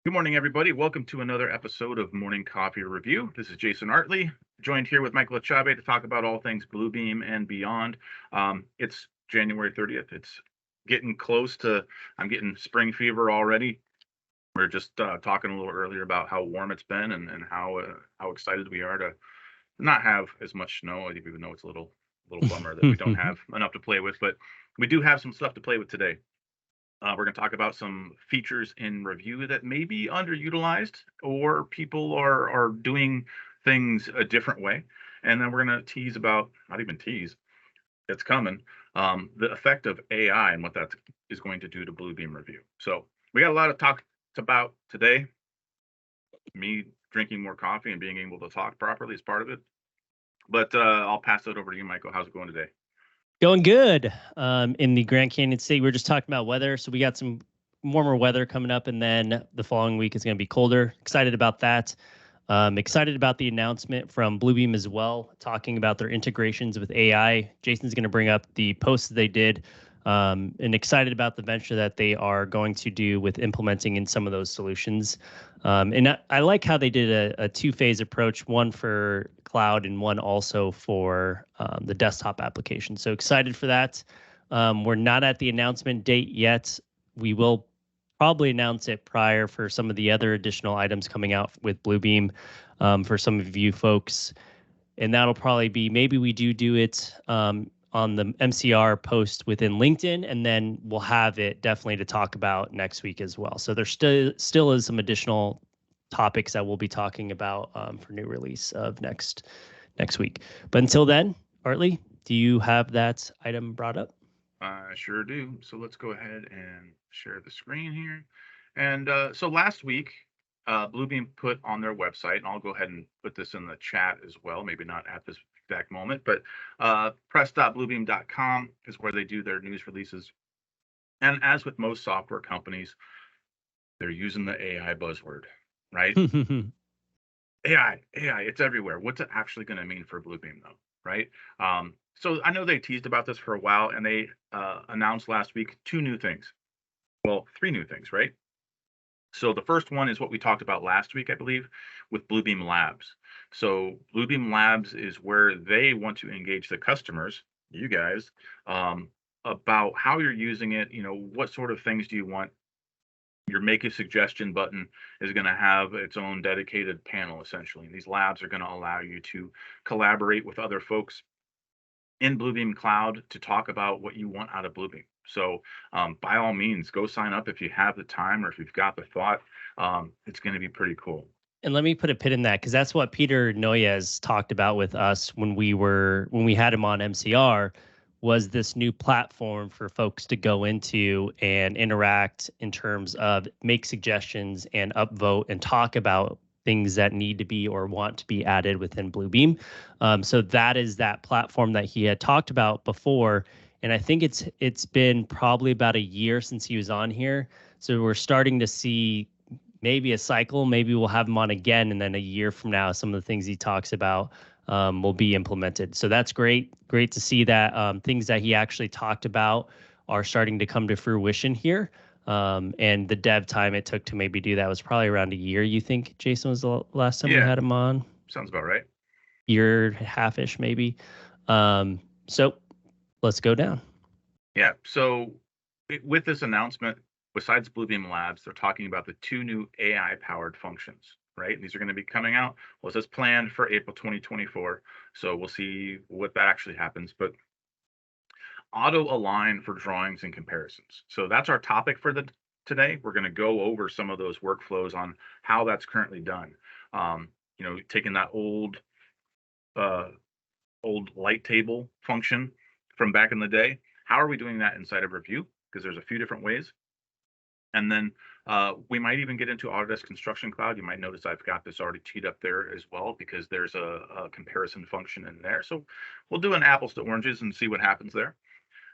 Good morning, everybody. Welcome to another episode of Morning Coffee Review. This is Jason Artley, joined here with Michael Achabe to talk about all things Bluebeam and beyond. It's January 30th. It's getting close to, I'm getting spring fever already. We are just talking a little earlier about how warm it's been and how excited we are to not have as much snow, even though it's a little bummer that we don't have enough to play with, but we do have some stuff to play with today. We're going to talk about some features in review that may be underutilized or people are doing things a different way. And then we're going to tease about, not even tease, it's coming, the effect of AI and what that is going to do to Bluebeam Review. So we got a lot of talk about today. Me drinking more coffee and being able to talk properly is part of it. But I'll pass it over to you, Michael. How's it going today? Going good. In the Grand Canyon State, we are just talking about weather. So we got some warmer weather coming up, and then the following week is going to be colder. Excited about that. Excited about the announcement from Bluebeam as well, talking about their integrations with AI. Jason's going to bring up the posts that they did, and excited about the venture that they are going to do with implementing in some of those solutions. And I like how they did a two-phase approach, one for cloud and one also for the desktop application. So excited for that. We're not at the announcement date yet. We will probably announce it prior for some of the other additional items coming out with Bluebeam for some of you folks. And that'll probably be, maybe we do it on the MCR post within LinkedIn, and then we'll have it definitely to talk about next week as well. So there still is some additional topics that we'll be talking about for new release of next week. But until then, Artley, do you have that item brought up? I sure do. So let's go ahead and share the screen here. And so last week, Bluebeam put on their website, and I'll go ahead and put this in the chat as well, maybe not at this exact moment, but press.bluebeam.com is where they do their news releases. And as with most software companies, they're using the AI buzzword, right? AI, it's everywhere. What's it actually going to mean for Bluebeam, though, right? So I know they teased about this for a while, and they announced last week two new things. Well, three new things, right? So the first one is what we talked about last week, I believe, with Bluebeam Labs. So Bluebeam Labs is where they want to engage the customers, you guys, about how you're using it. You know, what sort of things do you want? Your make a suggestion button is going to have its own dedicated panel, essentially. And these labs are going to allow you to collaborate with other folks in Bluebeam Cloud to talk about what you want out of Bluebeam. So by all means, go sign up if you have the time or if you've got the thought. It's going to be pretty cool. And let me put a pin in that, because that's what Peter Noyes talked about with us when we had him on MCR, was this new platform for folks to go into and interact in terms of make suggestions and upvote and talk about things that need to be or want to be added within Bluebeam. So that is that platform that he had talked about before. And I think it's been probably about a year since he was on here. So we're starting to see maybe a cycle. Maybe we'll have him on again, and then a year from now, some of the things he talks about will be implemented. So that's great. Great to see that things that he actually talked about are starting to come to fruition here. And the dev time it took to maybe do that was probably around a year. You think, Jason, was the last time we had him on? Sounds about right. Year, half-ish, maybe. So let's go down. Yeah. So with this announcement, besides Bluebeam Labs, they're talking about the two new AI-powered functions, right? And these are going to be coming out. Well, it says planned for April 2024. So we'll see what that actually happens. But auto align for drawings and comparisons. So that's our topic for today. We're going to go over some of those workflows on how that's currently done. You know, taking that old light table function from back in the day. How are we doing that inside of Review? Because there's a few different ways. And then we might even get into Autodesk Construction Cloud. You might notice I've got this already teed up there as well, because there's a comparison function in there. So we'll do an apples to oranges and see what happens there.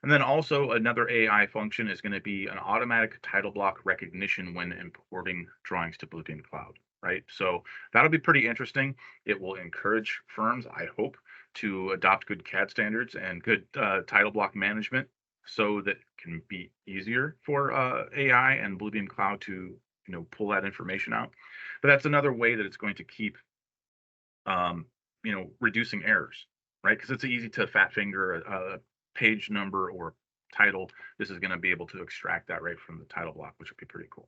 And then also another AI function is going to be an automatic title block recognition when importing drawings to Bluebeam Cloud, right? So that'll be pretty interesting. It will encourage firms, I hope, to adopt good CAD standards and good title block management, so that it can be easier for AI and Bluebeam Cloud to pull that information out. But that's another way that it's going to keep reducing errors, right? Because it's easy to fat finger a page number or title. This is going to be able to extract that right from the title block, which would be pretty cool.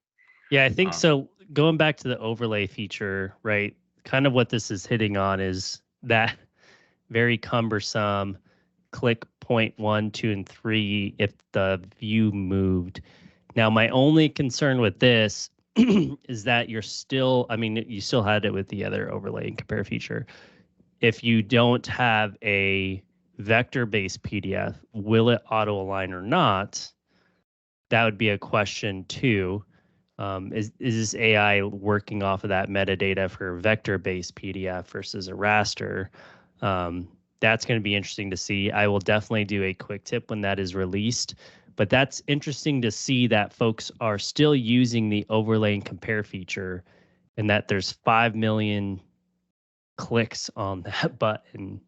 Yeah, I think so. Going back to the overlay feature, right? Kind of what this is hitting on is that very cumbersome click point 1, 2, and 3 if the view moved. Now, my only concern with this is that you still had it with the other overlay and compare feature. If you don't have a vector-based PDF, will it auto-align or not? That would be a question too. Is this AI working off of that metadata for vector-based PDF versus a raster? That's going to be interesting to see. I will definitely do a quick tip when that is released. But that's interesting to see that folks are still using the overlay and compare feature, and that there's 5 million clicks on that button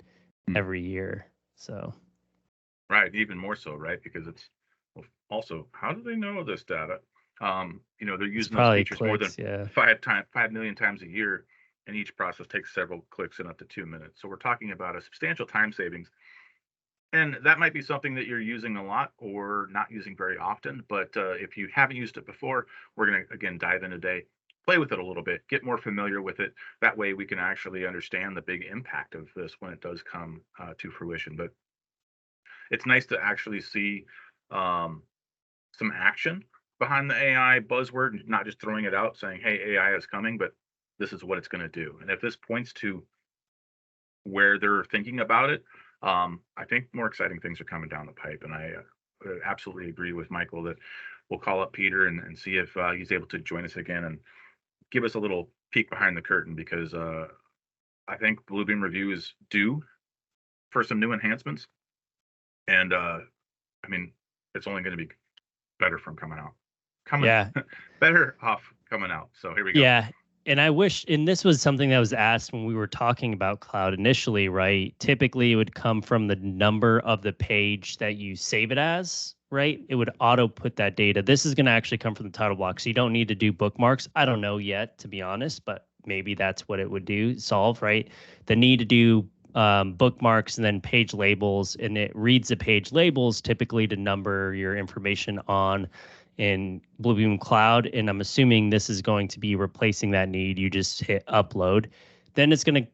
every year. So, right, even more so, right? Because it's also, how do they know this data? They're using those features clicks, more than 5 million times a year, and each process takes several clicks in up to 2 minutes. So we're talking about a substantial time savings. And that might be something that you're using a lot or not using very often. But if you haven't used it before, we're going to, again, dive in today, play with it a little bit, get more familiar with it. That way we can actually understand the big impact of this when it does come to fruition. But it's nice to actually see some action behind the AI buzzword, not just throwing it out saying, hey, AI is coming, but this is what it's going to do. And if this points to where they're thinking about it, I think more exciting things are coming down the pipe. And I absolutely agree with Michael that we'll call up Peter and see if he's able to join us again and give us a little peek behind the curtain, because I think Bluebeam Review is due for some new enhancements. And it's only going to be better from coming out. Better off coming out. So here we go. Yeah. And I wish, and this was something that was asked when we were talking about cloud initially, right? Typically, it would come from the number of the page that you save it as, right? It would auto put that data. This is going to actually come from the title block. So you don't need to do bookmarks. I don't know yet, to be honest, but maybe that's what it would solve, right? The need to do bookmarks and then page labels, and it reads the page labels typically to number your information on in Bluebeam Cloud, and I'm assuming this is going to be replacing that need. You just hit upload. Then it's going to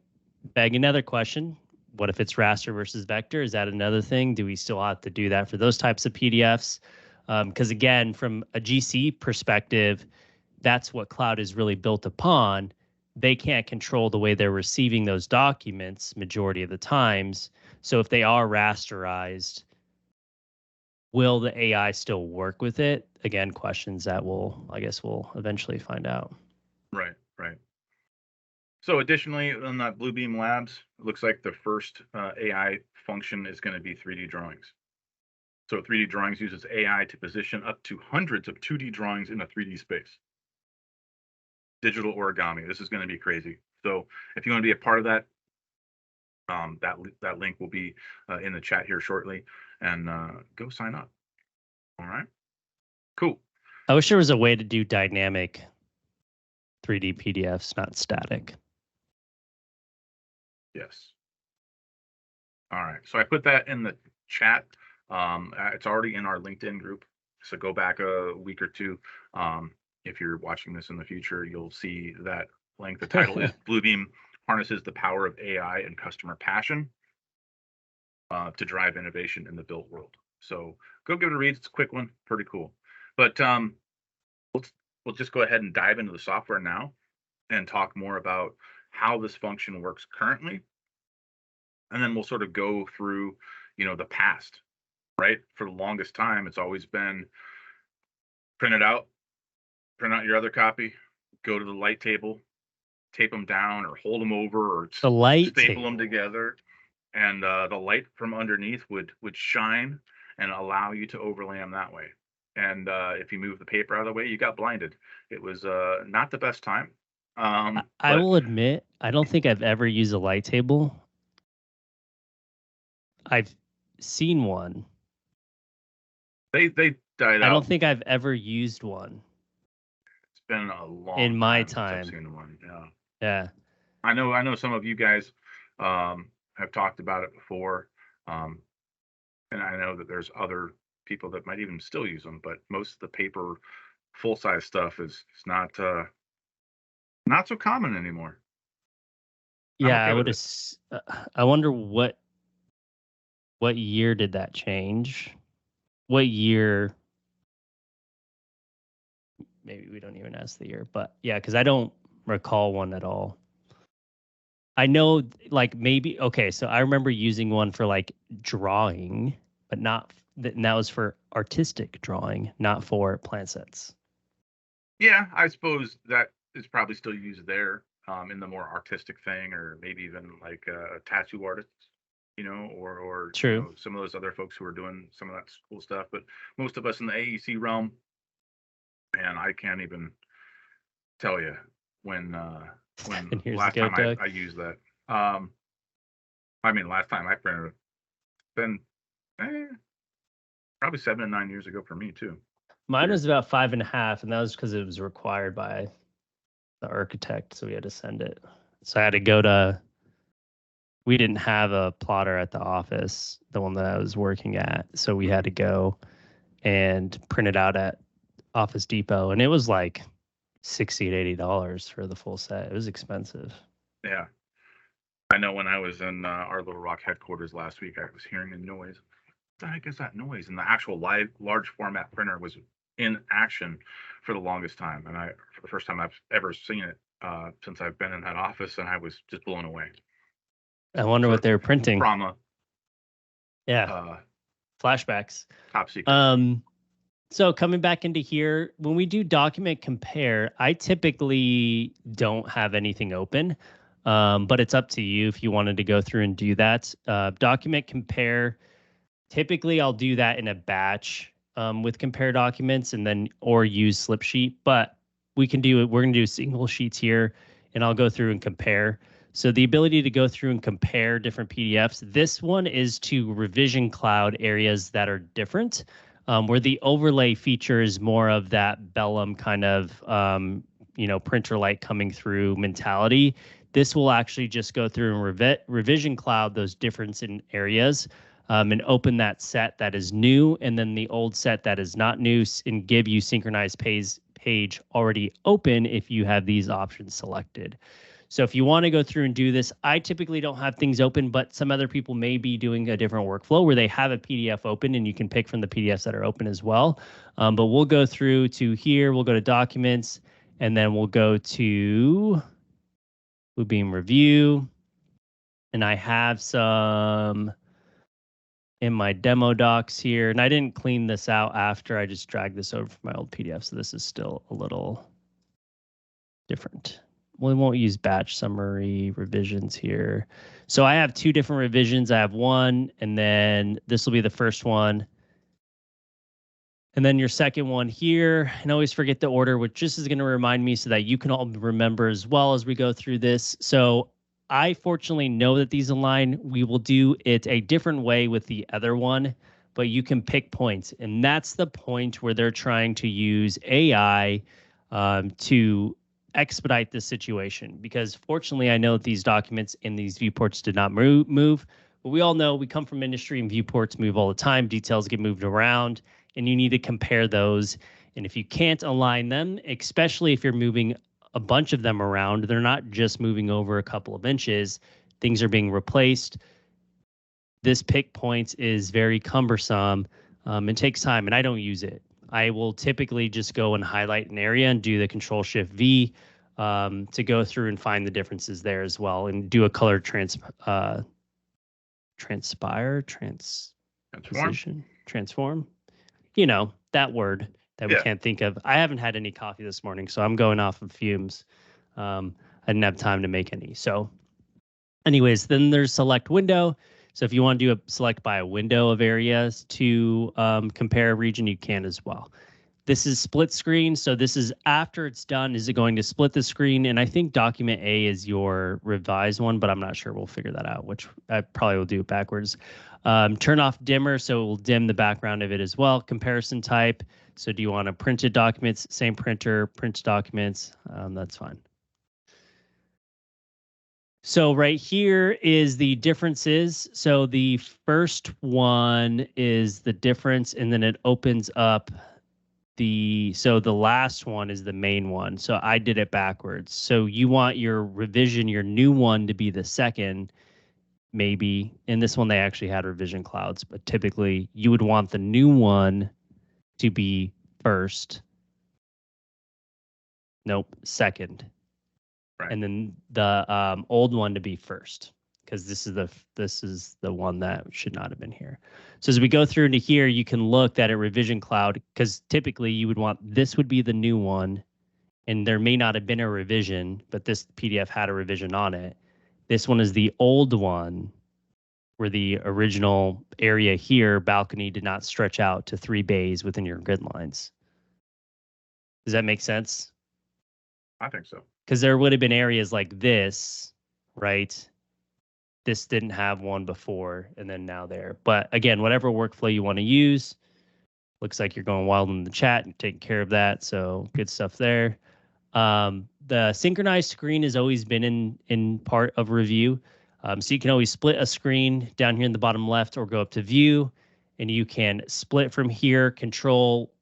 beg another question. What if it's raster versus vector? Is that another thing? Do we still have to do that for those types of PDFs? Because again, from a GC perspective, that's what cloud is really built upon. They can't control the way they're receiving those documents majority of the times. So if they are rasterized, will the AI still work with it? Again, questions that we'll eventually find out. Right. So additionally, on that Bluebeam Labs, it looks like the first AI function is going to be 3D drawings. So 3D drawings uses AI to position up to hundreds of 2D drawings in a 3D space. Digital origami. This is going to be crazy. So if you want to be a part of that, that link will be in the chat here shortly, and go sign up. All right. Cool. I wish there was a way to do dynamic 3D PDFs, not static. Yes. All right. So I put that in the chat. It's already in our LinkedIn group. So go back a week or two. If you're watching this in the future, you'll see that link. The title is Bluebeam Harnesses the Power of AI and Customer Passion to Drive Innovation in the Built World. So go give it a read. It's a quick one. Pretty cool. But we'll just go ahead and dive into the software now and talk more about how this function works currently. And then we'll sort of go through, the past, right? For the longest time, it's always been print out your other copy, go to the light table, tape them down or hold them over or staple them together. And the light from underneath would shine and allow you to overlay them that way. And if you move the paper out of the way, you got blinded. It was not the best time. I will admit, I don't think I've ever used a light table. I've seen one. They died out. I don't think I've ever used one. been a long in my time since I've time. seen one. Yeah. Yeah. I know some of you guys have talked about it before. Um, and I know that there's other people that might even still use them, but most of the paper full size stuff is not so common anymore. I'm Yeah, okay I with would. it. I wonder what year did that change? What year? Maybe we don't even ask the year, but yeah, because I don't recall one at all. I know, like maybe okay. So I remember using one for like drawing, but not and that was for artistic drawing, not for plant sets. Yeah, I suppose that is probably still used there in the more artistic thing, or maybe even like tattoo artists, or True. some of those other folks who are doing some of that cool stuff. But most of us in the AEC realm, man, I can't even tell you when when 7 years last ago, time I Doug. I used that. Um, I mean, last time I printed it, been eh, probably 7 to 9 years ago for me too. Mine Weird. was about 5.5, and that was because it was required by the architect, so we had to send it. So I had to go to. We didn't have a plotter at the office, the one that I was working at, so we had to go and print it out at Office Depot, and it was like $60 to $80 for the full set. It was expensive. Yeah, I know when I was in our Little Rock headquarters last week, I was hearing a noise. What the heck is that noise? And the actual live large format printer was in action for the longest time, and for the first time I've ever seen it since I've been in that office, and I was just blown away. I wonder Sort what of they were printing. trauma, Yeah, uh, flashbacks. top secret. So coming back into here, when we do document compare, I typically don't have anything open, but it's up to you if you wanted to go through and do that. Document compare, typically I'll do that in a batch with compare documents and then or use slip sheet, but we can do it. We're going to do single sheets here, and I'll go through and compare. So the ability to go through and compare different PDFs. This one is to revision cloud areas that are different, where the overlay feature is more of that vellum kind of printer light coming through mentality. This will actually just go through and revision cloud those difference in areas, and open that set that is new and then the old set that is not new, and give you synchronized page already open if you have these options selected. So if you want to go through and do this, I typically don't have things open, but some other people may be doing a different workflow where they have a PDF open and you can pick from the PDFs that are open as well. But we'll go through to here, we'll go to documents, and then we'll go to Bluebeam review. And I have some in my demo docs here, and I didn't clean this out after I just dragged this over from my old PDF. So this is still a little different. We won't use batch summary revisions here. So I have two different revisions. I have one, and then this will be the first one. And then your second one here, and always forget the order, which just is going to remind me so that you can all remember as well as we go through this. So I fortunately know that these align. We will do it a different way with the other one, but you can pick points. And that's the point where they're trying to use AI to expedite this situation. Because fortunately, I know that these documents in these viewports did not move. But we all know we come from industry and viewports move all the time. Details get moved around, and you need to compare those. And if you can't align them, especially if you're moving a bunch of them around, they're not just moving over a couple of inches, things are being replaced. This pick points is very cumbersome and takes time, and I don't use it. I will typically just go and highlight an area and do the Control-Shift V to go through and find the differences there as well, and do a color transform. You know, that word that we can't think of. I haven't had any coffee this morning, so I'm going off of fumes. I didn't have time to make any. So anyways, then there's select window. So if you want to do a select by a window of areas to compare a region, you can as well. This is split screen. So this is after it's done, is it going to split the screen? And I think document A is your revised one, but I'm not sure. We'll figure that out, which I probably will do it backwards. Turn off dimmer, so it will dim the background of it as well. Comparison type. So do you want to printed documents, same printer, print documents? That's fine. So right here is the differences. So the first one is the difference, and then it opens up so the last one is the main one. So I did it backwards. So you want your revision, your new one, to be the second, maybe. In this one, they actually had revision clouds, but typically you would want the new one to be first. Nope, second. Right. And then the old one to be first, because this is the one that should not have been here. So as we go through into here, you can look at a revision cloud, because typically you would want this would be the new one, and there may not have been a revision, but this PDF had a revision on it. This one is the old one, where the original area here, balcony, did not stretch out to 3 bays within your grid lines. Does that make sense? I think so. Because there would have been areas like this, right? This didn't have one before, and then now there. But again, whatever workflow you want to use. Looks like you're going wild in the chat and taking care of that, so good stuff there. The synchronized screen has always been in part of review. So you can always split a screen down here in the bottom left, or go up to view, and you can split from here, control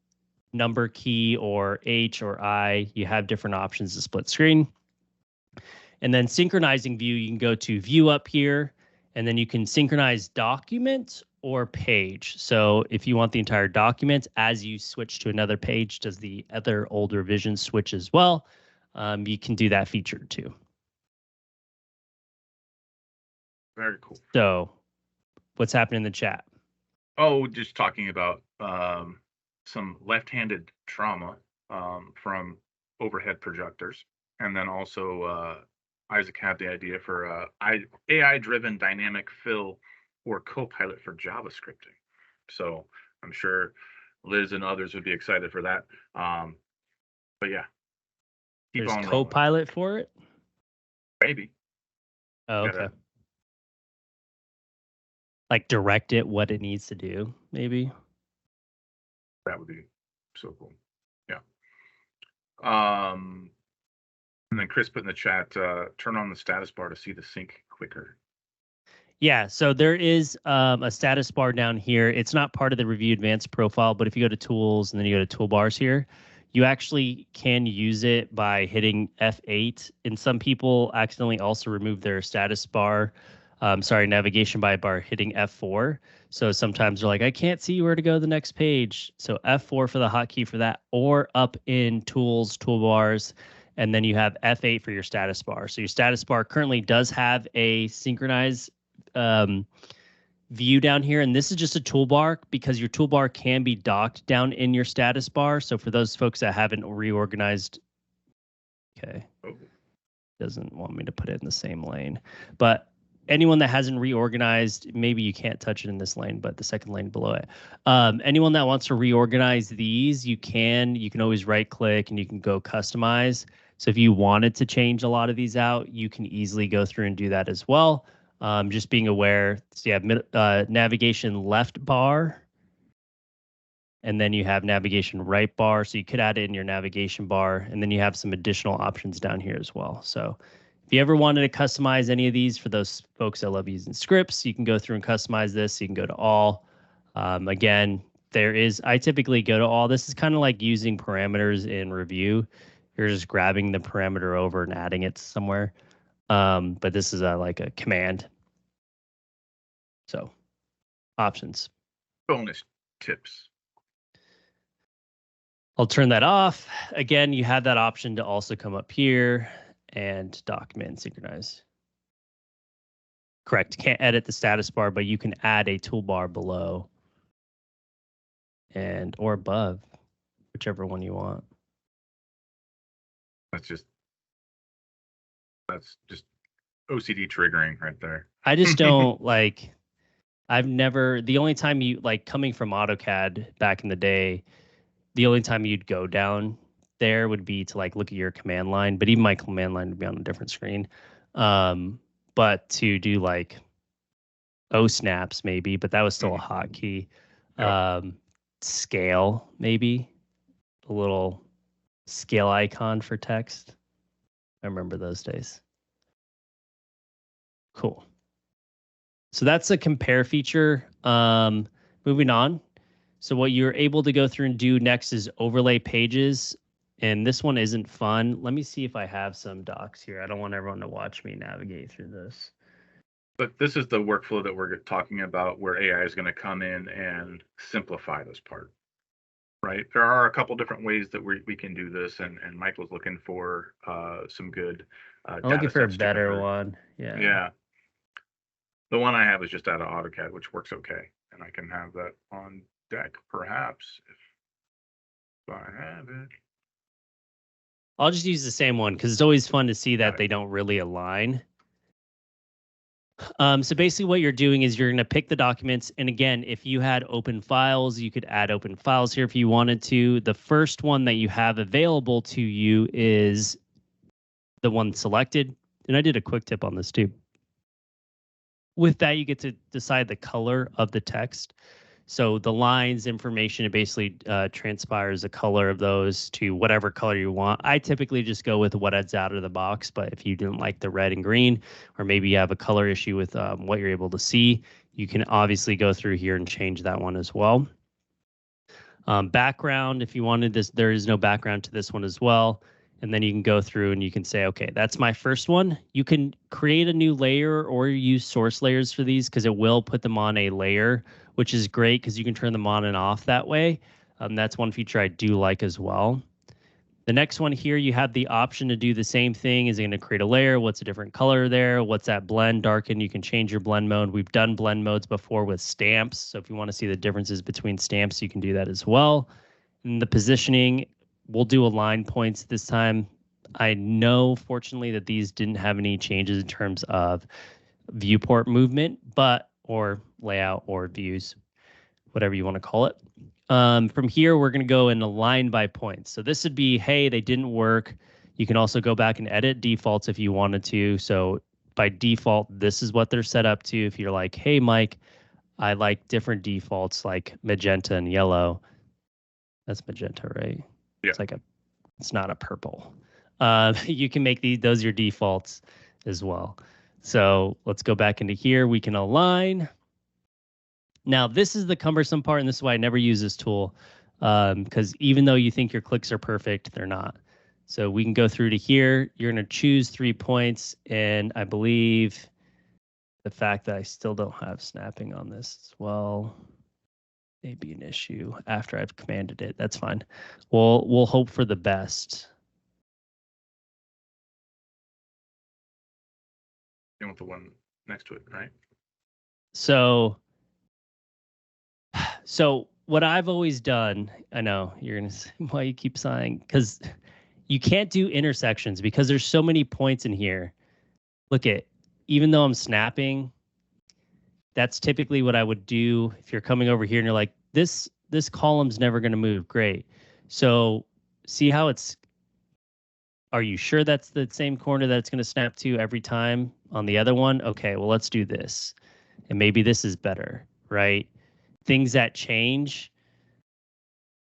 number key or H or I. You have different options to split screen. And then synchronizing view, you can go to view up here, and then you can synchronize document or page. So if you want the entire document, as you switch to another page, does the other old revision switch as well? You can do that feature too. Very cool. So what's happening in the chat? Oh, just talking about some left-handed trauma from overhead projectors. And then also Isaac had the idea for AI-driven dynamic fill or Copilot for JavaScripting. So I'm sure Liz and others would be excited for that. But yeah. There's Copilot for it? Maybe. Oh, okay. Like direct it what it needs to do, maybe? That would be so cool. Yeah. And then Chris put in the chat, turn on the status bar to see the sync quicker. Yeah, so there is a status bar down here. It's not part of the Review Advanced profile, but if you go to Tools and then you go to Toolbars here, you actually can use it by hitting F8. And some people accidentally also remove their status bar, navigation bar hitting F4. So sometimes they're like, I can't see where to go to the next page. So F4 for the hotkey for that, or up in Tools, Toolbars, and then you have F8 for your status bar. So your status bar currently does have a synchronized view down here, and this is just a toolbar, because your toolbar can be docked down in your status bar. So for those folks that haven't reorganized, okay, doesn't want me to put it in the same lane, but anyone that hasn't reorganized, maybe you can't touch it in this lane, but the second lane below it. Anyone that wants to reorganize these, you can always right click and you can go customize. So if you wanted to change a lot of these out, you can easily go through and do that as well. Just being aware, so you have navigation left bar, and then you have navigation right bar. So you could add it in your navigation bar, and then you have some additional options down here as well. So if you ever wanted to customize any of these, for those folks that love using scripts, you can go through and customize this. You can go to all. Again, I typically go to all. This is kind of like using parameters in Review. You're just grabbing the parameter over and adding it somewhere. But this is like a command. So options. Bonus tips. I'll turn that off. Again, you have that option to also come up here and document and synchronize. Correct. Can't edit the status bar, but you can add a toolbar below or above, whichever one you want. That's just OCD triggering right there. I just don't like, the only time coming from AutoCAD back in the day, the only time you'd go down there would be to like look at your command line, but even my command line would be on a different screen. But to do like O snaps maybe, but that was still a hotkey. Scale maybe, a little scale icon for text. I remember those days. Cool. So that's a compare feature. Moving on. So what you're able to go through and do next is overlay pages. And this one isn't fun. Let me see if I have some docs here. I don't want everyone to watch me navigate through this. But this is the workflow that we're talking about where AI is going to come in and simplify this part, right? There are a couple different ways that we can do this, and Michael's looking for some good I'm looking for a better one. Yeah. The one I have is just out of AutoCAD, which works okay. And I can have that on deck, perhaps, if I have it. I'll just use the same one because it's always fun to see that they don't really align. So basically what you're doing is you're going to pick the documents. And again, if you had open files, you could add open files here if you wanted to. The first one that you have available to you is the one selected. And I did a quick tip on this too. With that, you get to decide the color of the text. So the lines information, it basically transpires the color of those to whatever color you want. I typically just go with what's out of the box, but if you didn't like the red and green, or maybe you have a color issue with what you're able to see, you can obviously go through here and change that one as well. Background, if you wanted this, there is no background to this one as well. And then you can go through and you can say, okay, that's my first one. You can create a new layer or use source layers for these because it will put them on a layer, which is great because you can turn them on and off that way. That's one feature I do like as well. The next one here, you have the option to do the same thing. Is it going to create a layer? What's a different color there? What's that blend, darken? You can change your blend mode. We've done blend modes before with stamps. So if you want to see the differences between stamps, you can do that as well. And the positioning, we'll do align points this time. I know, fortunately, that these didn't have any changes in terms of viewport movement, or layout or views, whatever you want to call it. From here, we're going to go and align by points. So this would be, hey, they didn't work. You can also go back and edit defaults if you wanted to. So by default, this is what they're set up to. If you're like, hey, Mike, I like different defaults like magenta and yellow. That's magenta, right? Yeah. It's not a purple. You can make those your defaults as well. So let's go back into here. We can align. Now, this is the cumbersome part, and this is why I never use this tool, because even though you think your clicks are perfect, they're not. So we can go through to here. You're going to choose 3 points, and I believe the fact that I still don't have snapping on this as well may be an issue after I've commanded it. That's fine. We'll hope for the best. You want the one next to it, right? So what I've always done, I know you're going to say, why you keep sighing, because you can't do intersections because there's so many points in here. Look at, even though I'm snapping, that's typically what I would do if you're coming over here and you're like, this column's never going to move. Great. So see how are you sure that's the same corner that it's going to snap to every time on the other one? Okay, well, let's do this. And maybe this is better, right? Things that change.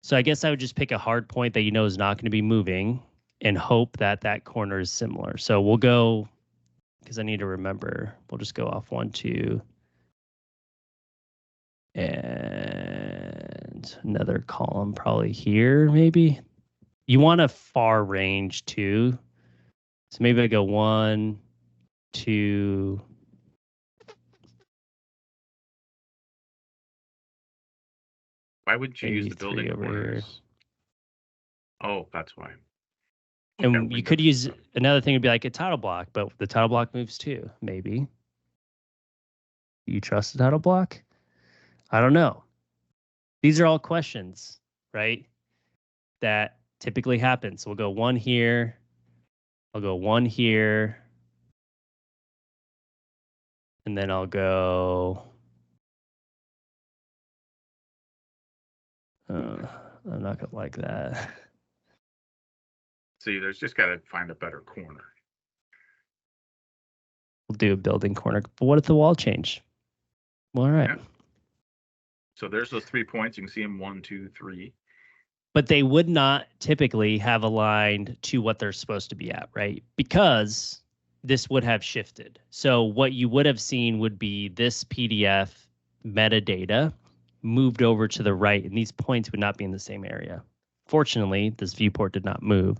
So I guess I would just pick a hard point that you know is not going to be moving and hope that that corner is similar. So we'll go, because I need to remember, we'll just go off 1, 2, and another column probably here, maybe. You want a far range too. So maybe I go 1, 2. Why would you use the building over corners? Here. Oh, that's why. And you could use another thing would be like a title block, but the title block moves too, maybe. Do you trust the title block? I don't know. These are all questions, right? That typically happen. So we'll go 1 here. I'll go 1 here. And then I'll go... I'm not gonna like that. See, there's just got to find a better corner. We'll do a building corner. But what if the wall changed? Well, all right. Yeah. So there's those 3 points. You can see them 1, 2, 3. But they would not typically have aligned to what they're supposed to be at, right? Because this would have shifted. So what you would have seen would be this PDF metadata moved over to the right, and these points would not be in the same area. Fortunately, this viewport did not move.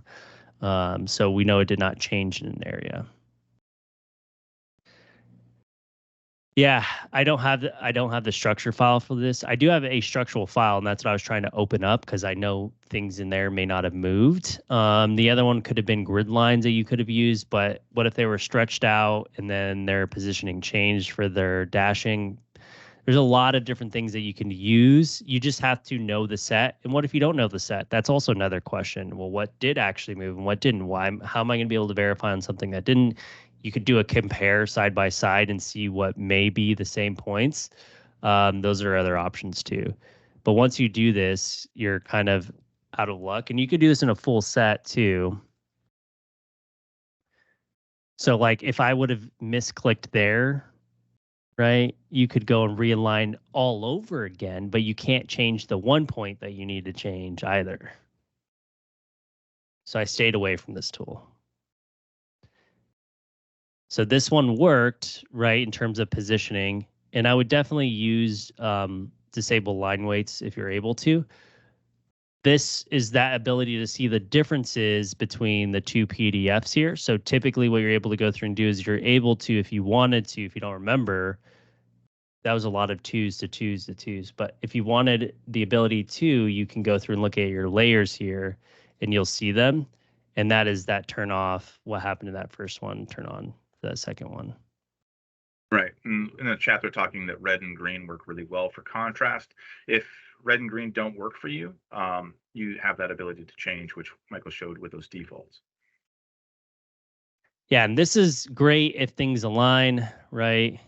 So we know it did not change in an area. Yeah, I don't have the structure file for this. I do have a structural file, and that's what I was trying to open up because I know things in there may not have moved. The other one could have been grid lines that you could have used, but what if they were stretched out and then their positioning changed for their dashing? There's a lot of different things that you can use. You just have to know the set. And what if you don't know the set? That's also another question. Well, what did actually move and what didn't? Why? How am I going to be able to verify on something that didn't? You could do a compare side by side and see what may be the same points. Those are other options too. But once you do this, you're kind of out of luck. And you could do this in a full set too. So like if I would have misclicked there, right, you could go and realign all over again, but you can't change the 1 point that you need to change either. So I stayed away from this tool. So this one worked, right, in terms of positioning. And I would definitely use disable line weights if you're able to. This is that ability to see the differences between the two PDFs here. So typically what you're able to go through and do is you're able to, if you wanted to, if you don't remember, that was a lot of twos to twos to twos. But if you wanted the ability to, you can go through and look at your layers here and you'll see them. And that is that turn off. What happened to that first one? Turn on the second one. Right. And in the chat, they're talking that red and green work really well for contrast. If red and green don't work for you, you have that ability to change, which Michael showed with those defaults. Yeah, and this is great if things align, right?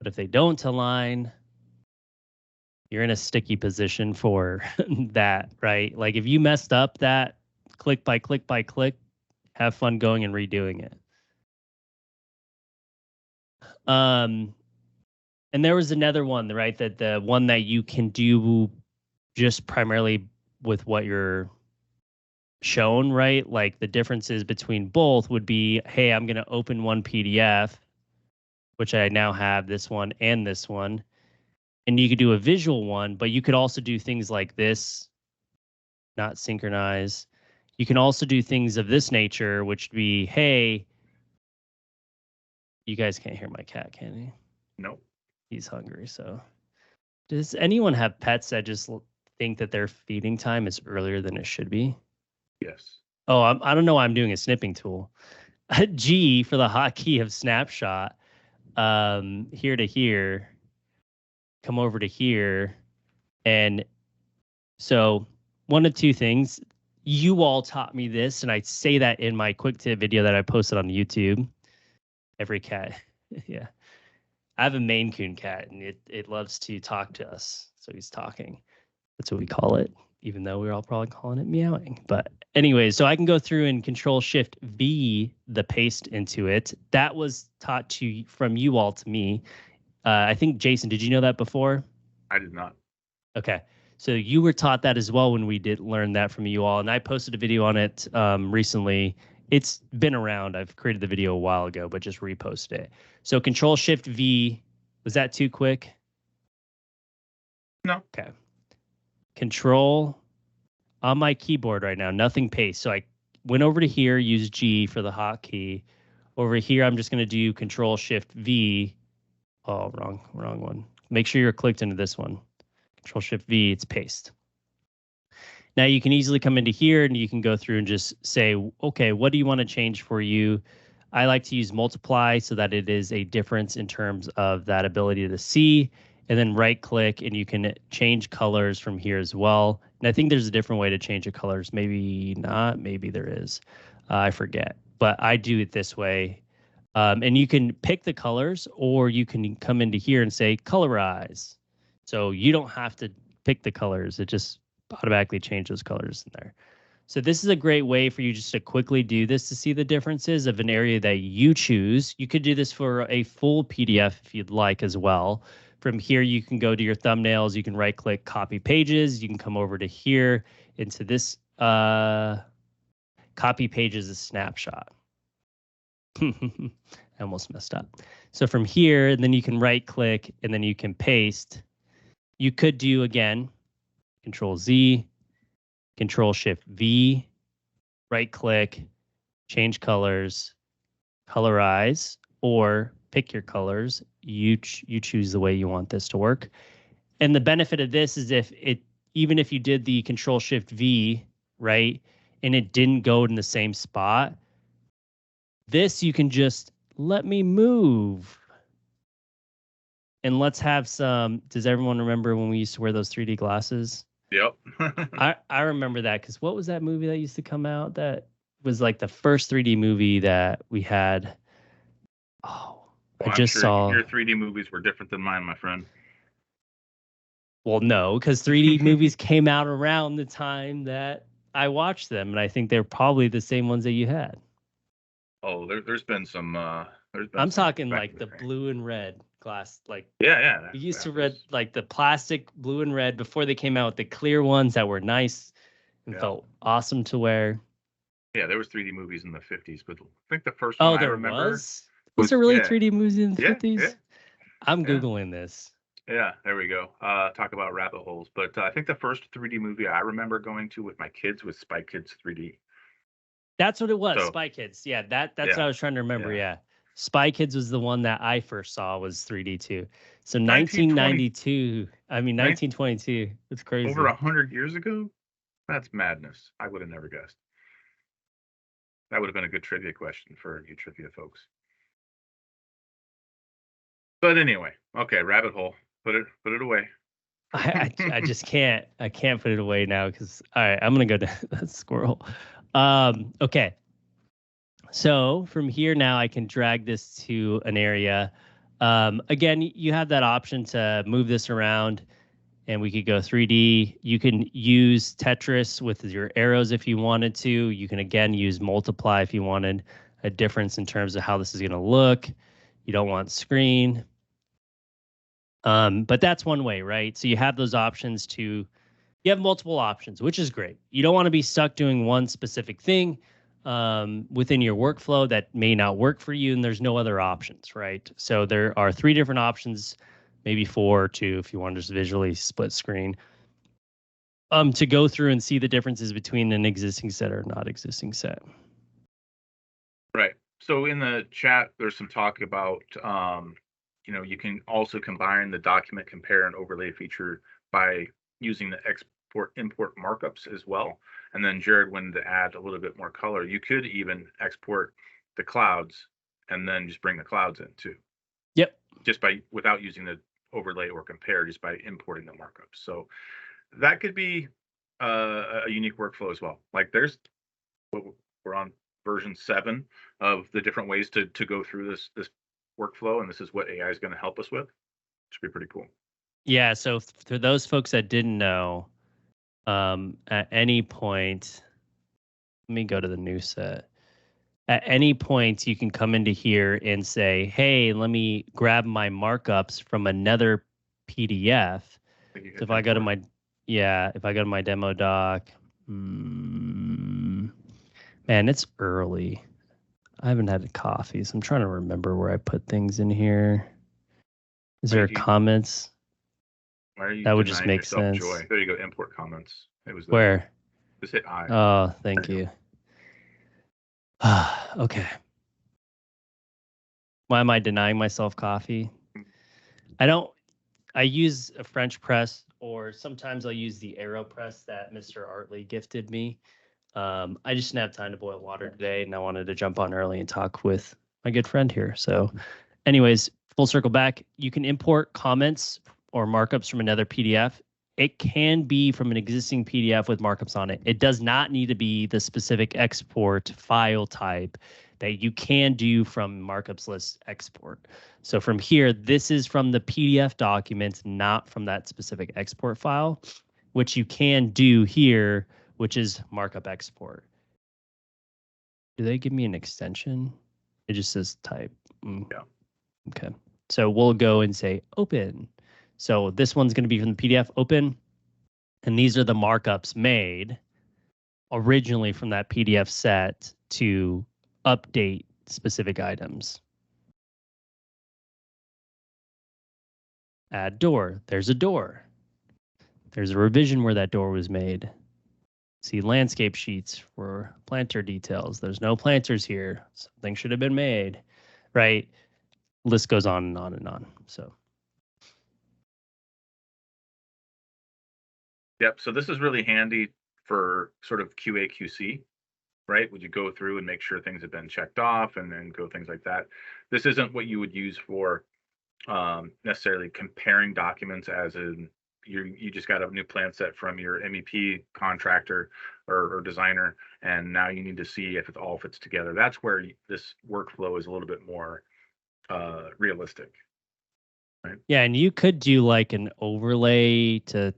But if they don't align, you're in a sticky position for that, right? Like if you messed up that click by click by click, have fun going and redoing it. And there was another one, right? That the one that you can do just primarily with what you're shown, right? Like the differences between both would be, hey, I'm going to open one PDF, which I now have this one and this one. And you could do a visual one, but you could also do things like this, not synchronize. You can also do things of this nature, which would be, hey, you guys can't hear my cat, can you? No. He's hungry. So does anyone have pets that just think that their feeding time is earlier than it should be? Yes. Oh, I don't know why I'm doing a snipping tool. G for the hotkey of snapshot. Here to here. Come over to here. And so one of two things. You all taught me this, and I say that in my quick tip video that I posted on YouTube. Every cat. Yeah. I have a Maine Coon cat, and it loves to talk to us. So he's talking. That's what we call it, even though we're all probably calling it meowing. But anyways, so I can go through and Control-Shift-V the paste into it. That was taught to from you all to me. I think, Jason, did you know that before? I did not. Okay. So you were taught that as well when we did learn that from you all. And I posted a video on it recently. It's been around. I've created the video a while ago, but just reposted it. So Control-Shift-V, was that too quick? No. Okay. Control on my keyboard right now, nothing paste. So I went over to here, use G for the hotkey. Over here, I'm just going to do Control-Shift-V. Oh, wrong one. Make sure you're clicked into this one. Control-Shift-V, it's paste. Now you can easily come into here and you can go through and just say, okay, what do you want to change for you? I like to use multiply so that it is a difference in terms of that ability to see, and then right click and you can change colors from here as well. And I think there's a different way to change the colors. Maybe not, maybe there is. I forget, but I do it this way. And you can pick the colors, or you can come into here and say colorize. So you don't have to pick the colors. It just automatically change those colors in there. So this is a great way for you just to quickly do this to see the differences of an area that you choose. You could do this for a full PDF if you'd like as well. From here, you can go to your thumbnails. You can right click, copy pages. You can come over to here into this copy pages as snapshot. I almost messed up. So from here, then you can right click and then you can paste. You could do again, Control Z, Control Shift V, right click, change colors, colorize, or pick your colors. You choose the way you want this to work. And the benefit of this is even if you did the Control Shift V, right, and it didn't go in the same spot, this you can just let me move. And let's have some. Does everyone remember when we used to wear those 3D glasses? Yep. I remember that because what was that movie that used to come out that was like the first 3D movie that we had? Oh, well, I just saw. Your 3D movies were different than mine, my friend. Well, no, because 3D movies came out around the time that I watched them, and I think they're probably the same ones that you had. Oh, there's been some. I'm talking like the blue and red glass, like yeah. We used to read like the plastic blue and red before they came out with the clear ones that were nice and felt awesome to wear. Yeah, there was 3D movies in the 50s, but I think the first one I remember was there really 3D movies in the 50s? Yeah. I'm Googling this. Yeah, there we go. Talk about rabbit holes. But I think the first 3D movie I remember going to with my kids was Spy Kids 3D. That's what it was, Spy Kids. Yeah, that's what I was trying to remember. Yeah. Spy Kids was the one that I first saw was 3D too. So 1992, 1922. It's crazy. Over 100 years ago? That's madness. I would have never guessed. That would have been a good trivia question for you trivia folks. But anyway, okay, rabbit hole. Put it away. I just can't. I can't put it away now because all right, I'm gonna go to that squirrel. Okay. So from here now, I can drag this to an area. Again, you have that option to move this around, and we could go 3D. You can use Tetris with your arrows if you wanted to. You can, again, use Multiply if you wanted a difference in terms of how this is going to look. You don't want screen. But that's one way, right? So you have those options you have multiple options, which is great. You don't want to be stuck doing one specific thing within your workflow that may not work for you, and there's no other options, right? So there are 3 different options, maybe 4 or 2 if you want to just visually split screen, to go through and see the differences between an existing set or not existing set. Right. So in the chat, there's some talk about, you can also combine the document compare and overlay feature by using the export-import markups as well. And then Jared wanted to add a little bit more color. You could even export the clouds and then just bring the clouds in too. Yep. Without using the overlay or compare, just by importing the markups. So that could be a unique workflow as well. Like we're on version 7 of the different ways to go through this workflow, and this is what AI is going to help us with. Should be pretty cool. Yeah. So for those folks that didn't know, at any point, let me go to the new set. At any point, you can come into here and say, hey, let me grab my markups from another PDF. So if I go to my demo doc, man, it's early. I haven't had a coffee, so I'm trying to remember where I put things in here. Is there comments? That would just make sense. Joy? There you go. Import comments. It was there. Where? Just hit I. Oh, thank you. Okay. Why am I denying myself coffee? I use a French press, or sometimes I'll use the AeroPress that Mr. Artley gifted me. I just didn't have time to boil water today, and I wanted to jump on early and talk with my good friend here. So anyways, full circle back. You can import comments or markups from another PDF. It can be from an existing PDF with markups on it. It does not need to be the specific export file type that you can do from markups list export. So from here, this is from the PDF document, not from that specific export file. which you can do here, which is markup export. Do they give me an extension? It just says type. Yeah. Okay. So we'll go and say open. So this one's going to be from the PDF open. And these are the markups made originally from that PDF set to update specific items. Add door. There's a door. There's a revision where that door was made. See landscape sheets for planter details. There's no planters here. Something should have been made, right? List goes on and on and on. So. Yep. So this is really handy for sort of QA QC, right? Would you go through and make sure things have been checked off and then go things like that? This isn't what you would use for necessarily comparing documents, as in you just got a new plan set from your MEP contractor or designer, and now you need to see if it all fits together. That's where this workflow is a little bit more realistic. Right? Yeah, and you could do like an overlay to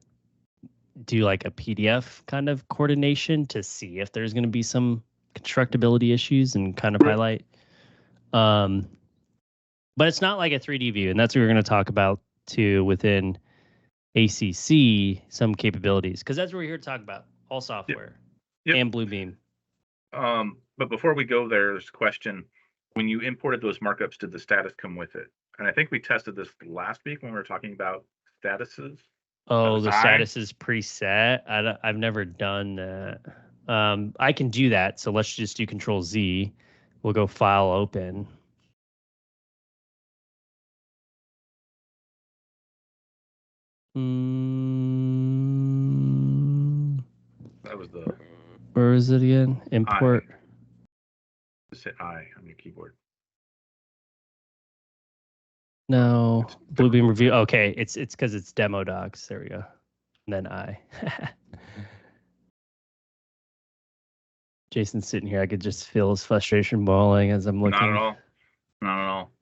do like a PDF kind of coordination to see if there's going to be some constructability issues and kind of highlight. But it's not like a 3D view, and that's what we're going to talk about too within ACC, some capabilities, because that's what we're here to talk about, all software and Bluebeam. But before we go there, there's a question. When you imported those markups, did the status come with it? And I think we tested this last week when we were talking about statuses. Oh, the status is preset. I've never done that. I can do that. So let's just do Control Z. We'll go File, Open. That was the. Where is it again? Import. Just hit I on your keyboard. No, Bluebeam review. Okay, it's because it's demo docs. There we go. And then I. Jason's sitting here. I could just feel his frustration boiling as I'm looking. Not at all. Not at all.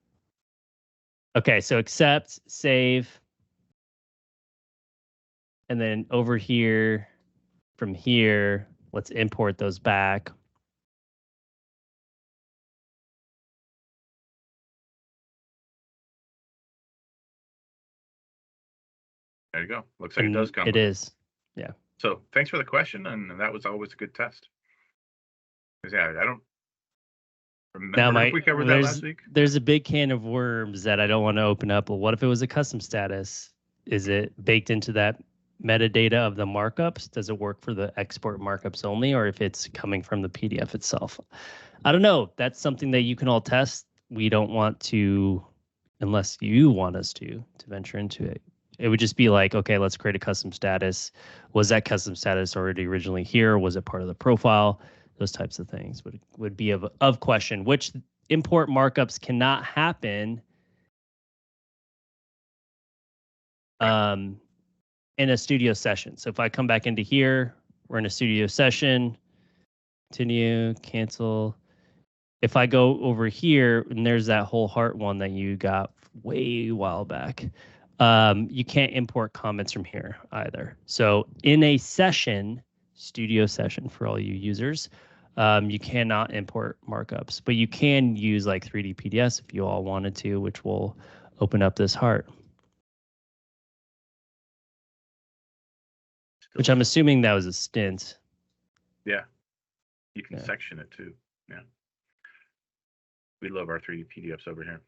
Okay, so accept, save. And then over here, from here, let's import those back. There you go. Looks like it does come. It is. Yeah. So thanks for the question, and that was always a good test. Yeah, I don't remember if we covered that last week. There's a big can of worms that I don't want to open up. Well, what if it was a custom status? Is it baked into that metadata of the markups? Does it work for the export markups only, or if it's coming from the PDF itself? I don't know. That's something that you can all test. We don't want to, unless you want us to venture into it. It would just be like, okay, let's create a custom status. Was that custom status already originally here? Was it part of the profile? Those types of things would be of question, which import markups cannot happen in a studio session. So if I come back into here, we're in a studio session, continue, cancel. If I go over here, and there's that whole heart one that you got way a while back, you can't import comments from here either. So in a session, studio session for all you users, you cannot import markups, but you can use like 3D PDFs if you all wanted to, which will open up this heart. Which I'm assuming that was a stint. Yeah. You can section it too. Yeah. We love our 3D PDFs over here.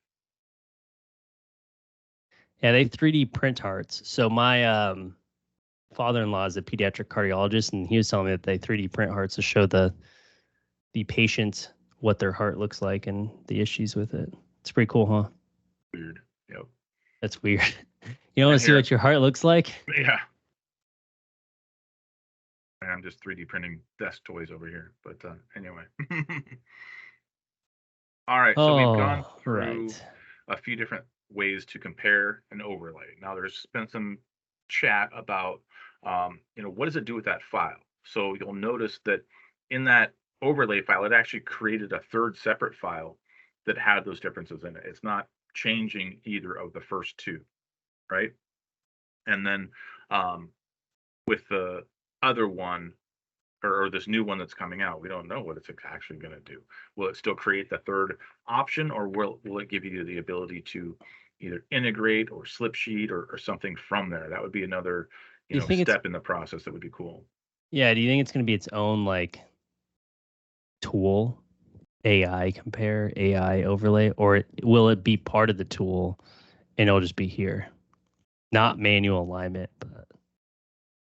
Yeah, they 3D print hearts. So my father-in-law is a pediatric cardiologist, and he was telling me that they 3D print hearts to show the patient what their heart looks like and the issues with it. It's pretty cool, huh? Weird. Yep. That's weird. You don't want to see what your heart looks like? Yeah. I'm just 3D printing desk toys over here, but anyway. All right, so we've gone through a few different ways to compare and overlay. Now there's been some chat about, what does it do with that file? So you'll notice that in that overlay file, it actually created a third separate file that had those differences in it. It's not changing either of the first two, right? And then with the other one, or this new one that's coming out, we don't know what it's actually going to do. Will it still create the third option, or will it give you the ability to either integrate or slip sheet or something from there? That would be another, Do you think it's step in the process that would be cool. yeah, do you think it's going to be its own like tool, AI compare, AI overlay, or will it be part of the tool and it'll just be here? Not manual alignment, but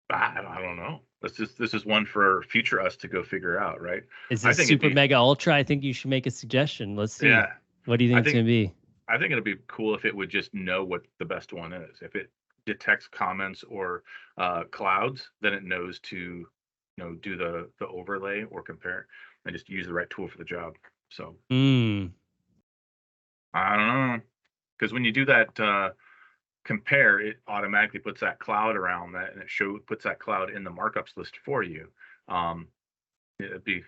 I don't know. This is one for future us to go figure out, right? is I this think it'd super be mega ultra? I think you should make a suggestion. Let's see. yeah. What do you I think it's think going to be? I think it'd be cool if it would just know what the best one is. If it detects comments or clouds, then it knows to do the overlay or compare and just use the right tool for the job. So Mm. I don't know, because when you do that compare, it automatically puts that cloud around that, and it puts that cloud in the markups list for you. Um, it'd be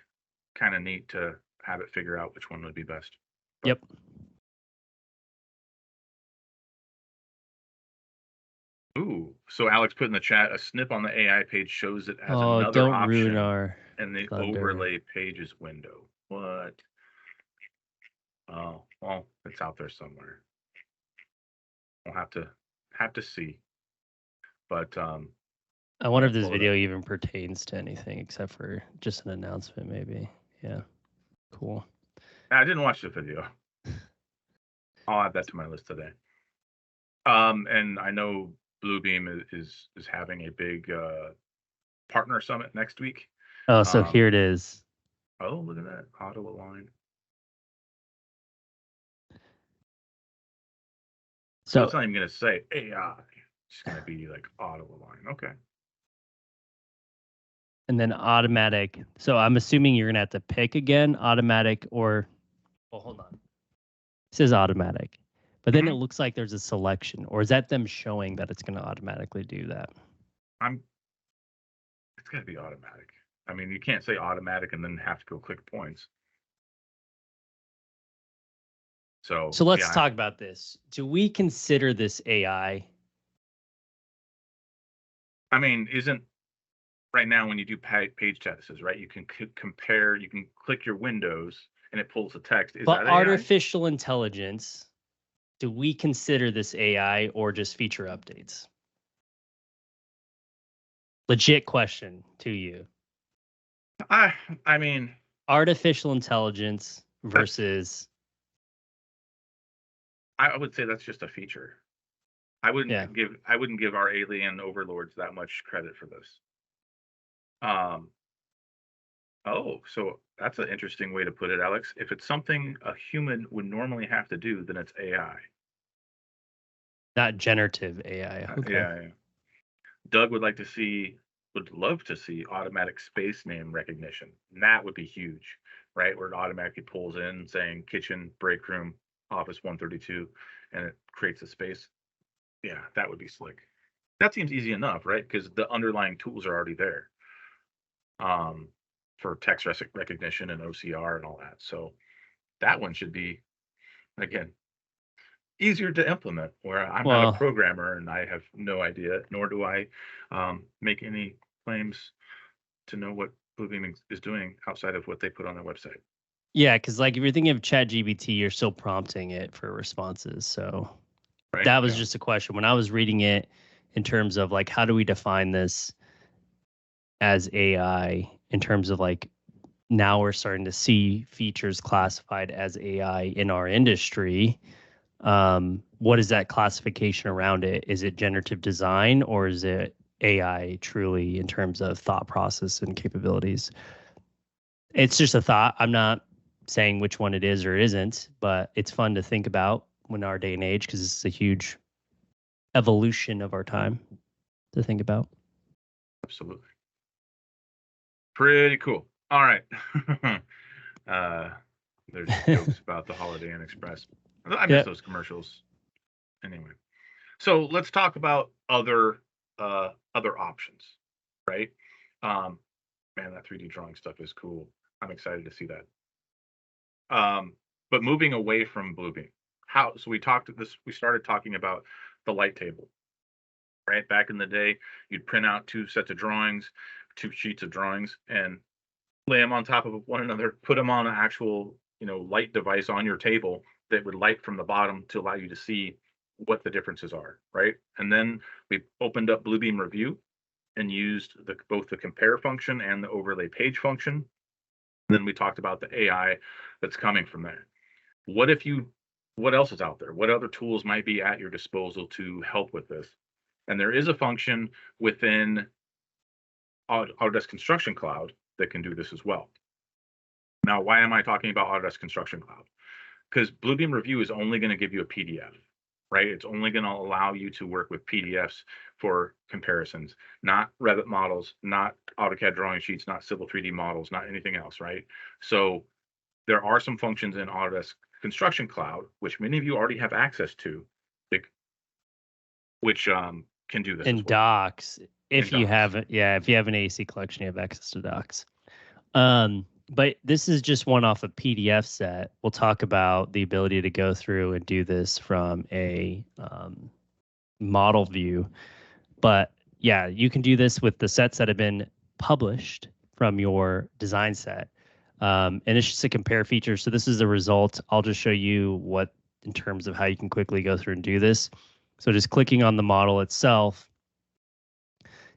kind of neat to have it figure out which one would be best. But Yep. ooh, so Alex put in the chat, a snip on the AI page shows it as Oh, another don't ruin option our in the thunder. overlay pages window. What? Oh, well, it's out there somewhere. We'll have to see. But I wonder let if me this pull it up. video even pertains to anything except for just an announcement, maybe. Yeah. Cool. I didn't watch the video. I'll add that to my list today. And I know Bluebeam is having a big partner summit next week. Oh, so Um, here it is. oh, look at that auto align. So it's So, not even going to say AI. It's going to be like auto align. Okay. and then automatic. So I'm assuming you're going to have to pick again, automatic or, well, hold on. It says automatic, but then it hmm looks like there's a selection, or is that them showing that it's going to automatically do that? I'm. It's got to be automatic. I mean, you can't say automatic and then have to go click points. So So let's yeah, talk about this. Do we consider this AI? I mean, isn't right now when you do page statuses, right? You can compare. You can click your windows and it pulls the text. Is But that AI? artificial intelligence, do we consider this AI or just feature updates? Legit question to you. I I mean, Artificial intelligence that's versus I would say that's just a feature. yeah. I wouldn't give our alien overlords that much credit for this. Um, oh, so that's an interesting way to put it, Alex. If it's something a human would normally have to do, then it's AI. Not generative AI. Okay. Yeah, yeah. Doug would love to see automatic space name recognition. And that would be huge, right? Where it automatically pulls in saying kitchen, break room, office 132, and it creates a space. Yeah, that would be slick. That seems easy enough, right? Because the underlying tools are already there um, for text recognition and OCR and all that. So that one should be, again, easier to implement. Where I'm not a Well, programmer and I have no idea, nor do I make any claims to know what Bluebeam is doing outside of what they put on their website. yeah, because like if you're thinking of ChatGPT, you're still prompting it for responses. So Right? that was Yeah. just a question. When I was reading it in terms of like how do we define this as AI in terms of like now we're starting to see features classified as AI in our industry. What is that classification around it? Is it generative design or is it AI truly in terms of thought process and capabilities? It's just a thought. I'm not saying which one it is or isn't, but it's fun to think about when our day and age because it's a huge evolution of our time to think about. Absolutely. Pretty cool. All right. uh, there's jokes about the Holiday Inn Express. I miss Yeah. those commercials. Anyway, so let's talk about other options, right? Um, man, that 3D drawing stuff is cool. I'm excited to see that. But moving away from Bluebeam, how? So we started talking about the light table, right? Back in the day, you'd print out 2 sets of drawings, 2 sheets of drawings, and lay them on top of one another, put them on an actual, light device on your table that would light from the bottom to allow you to see what the differences are, right? And then we opened up Bluebeam Review and used both the compare function and the overlay page function. And then we talked about the AI that's coming from there. What else is out there? What other tools might be at your disposal to help with this? And there is a function within Autodesk Construction Cloud that can do this as well. Now, why am I talking about Autodesk Construction Cloud? Because Bluebeam Review is only going to give you a PDF, right? It's only going to allow you to work with PDFs for comparisons, not Revit models, not AutoCAD drawing sheets, not Civil 3D models, not anything else, right? So there are some functions in Autodesk Construction Cloud, which many of you already have access to, which can do this in as well. Docs. If In you Docs. have, if you have an AC collection, you have access to Docs. But this is just one off a PDF set. We'll talk about the ability to go through and do this from a model view. But yeah, you can do this with the sets that have been published from your design set. And it's just a compare feature. So this is the result. I'll just show you what in terms of how you can quickly go through and do this. So just clicking on the model itself,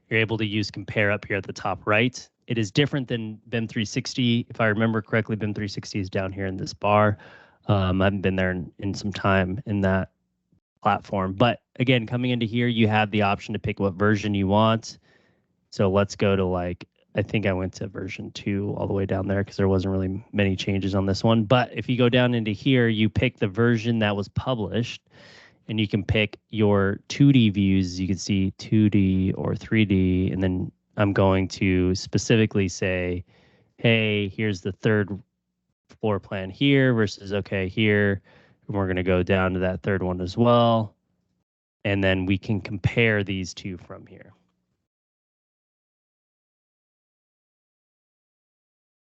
you're able to use compare up here at the top right. It is different than BIM 360. If I remember correctly, BIM 360 is down here in this bar. I haven't been there in some time in that platform. But again, coming into here, you have the option to pick what version you want. So let's go to I think I went to version 2 all the way down there because there wasn't really many changes on this one. But if you go down into here, you pick the version that was published, and you can pick your 2D views. You can see 2D or 3D, and then I'm going to specifically say, hey, here's the third floor plan here versus okay here. And we're going to go down to that third one as well. And then we can compare these two from here.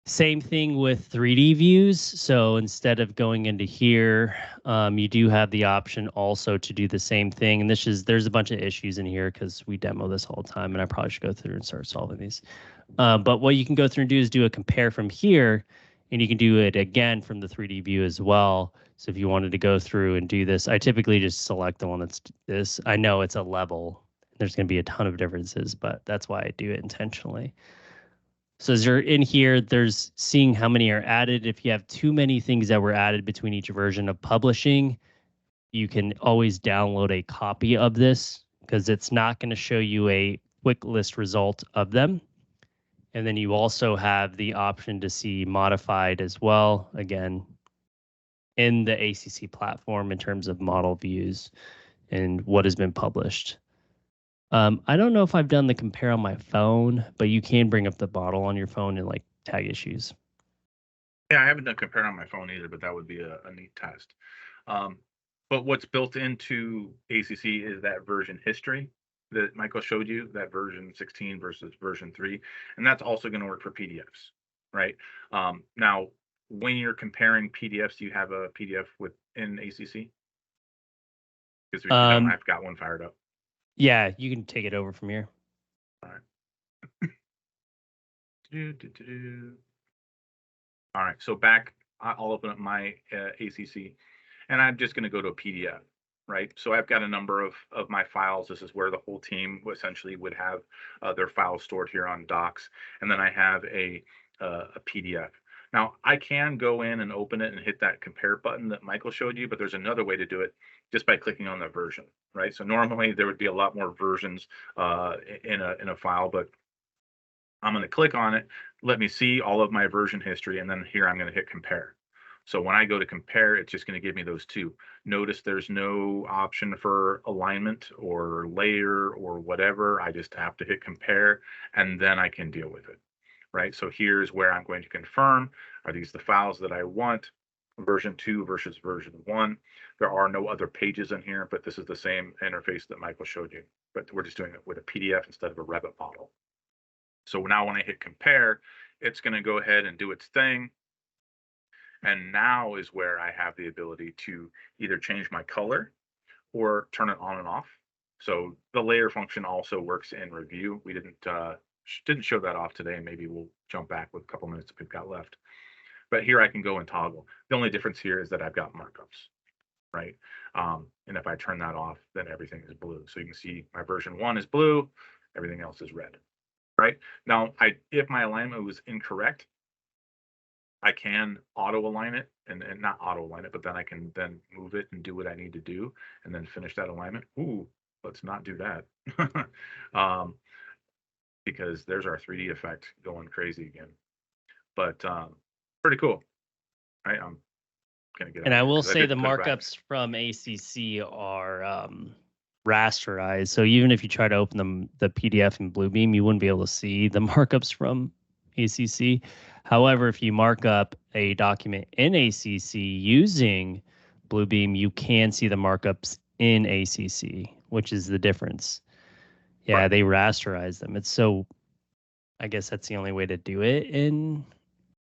Same thing with 3D views. So instead of going into here, you do have the option also to do the same thing. And there's a bunch of issues in here because we demo this all the time, and I probably should go through and start solving these. But what you can go through and do is do a compare from here, and you can do it again from the 3D view as well. So if you wanted to go through and do this, I typically just select the one that's this. I know it's a level. There's going to be a ton of differences, but that's why I do it intentionally. So as you're in here, there's seeing how many are added. If you have too many things that were added between each version of publishing, you can always download a copy of this because it's not going to show you a quick list result of them. And then you also have the option to see modified as well, again, in the ACC platform in terms of model views and what has been published. I don't know if I've done the compare on my phone, but you can bring up the model on your phone and tag issues. Yeah, I haven't done compare on my phone either, but that would be a neat test. But what's built into ACC is that version history that Michael showed you, that version 16 versus version 3, and that's also going to work for PDFs, right? Now, when you're comparing PDFs, do you have a PDF within ACC? Because if you don't, I've got one fired up. Yeah, you can take it over from here. All right. All right, so back, I'll open up my ACC, and I'm just going to go to a PDF, right? So I've got a number of my files. This is where the whole team essentially would have their files stored here on Docs, and then I have a PDF. Now, I can go in and open it and hit that compare button that Michael showed you, but there's another way to do it just by clicking on the version, right? So normally there would be a lot more versions in a file, but I'm going to click on it, let me see all of my version history, and then here I'm going to hit compare. So when I go to compare, it's just going to give me those two. Notice there's no option for alignment or layer or whatever. I just have to hit compare, and then I can deal with it, right? So here's where I'm going to confirm, are these the files that I want? Version 2 versus version 1. There are no other pages in here, but this is the same interface that Michael showed you, but we're just doing it with a PDF instead of a Revit model. So now when I hit compare, it's going to go ahead and do its thing. And now is where I have the ability to either change my color or turn it on and off. So the layer function also works in Revu. We didn't show that off today, and maybe we'll jump back with a couple minutes if we've got left. But here I can go and toggle. The only difference here is that I've got markups, right? And if I turn that off, then everything is blue. So you can see my version 1 is blue, everything else is red, right? Now, if my alignment was incorrect, I can auto align it and not auto align it, but then I can then move it and do what I need to do and then finish that alignment. Ooh, let's not do that. Because there's our 3D effect going crazy again. But pretty cool. Right? I'm gonna get. And I will say the markups from ACC are rasterized. So even if you try to open the PDF in Bluebeam, you wouldn't be able to see the markups from ACC. However, if you mark up a document in ACC using Bluebeam, you can see the markups in ACC, which is the difference. Yeah, right. They rasterize them. It's so, I guess that's the only way to do it in